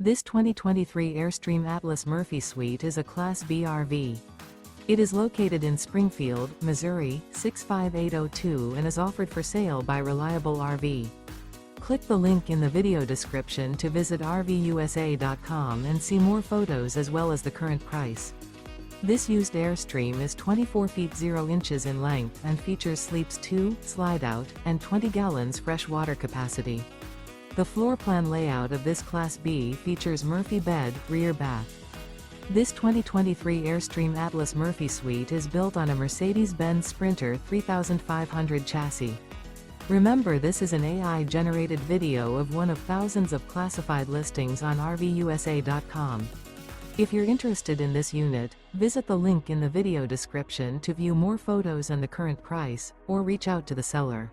This 2023 Airstream Atlas Murphy Suite is a Class B RV. It is located in Springfield, Missouri, 65802 and is offered for sale by Reliable RV. Click the link in the video description to visit RVUSA.com and see more photos as well as the current price. This used Airstream is 24 feet 0 inches in length and features sleeps 2, Slideout, and 20 gallons fresh water capacity. The floor plan layout of this Class B features Murphy bed, rear bath. This 2023 Airstream Atlas Murphy Suite is built on a Mercedes-Benz Sprinter 3500 chassis. Remember, this is an AI-generated video of one of thousands of classified listings on RVUSA.com. If you're interested in this unit, visit the link in the video description to view more photos and the current price, or reach out to the seller.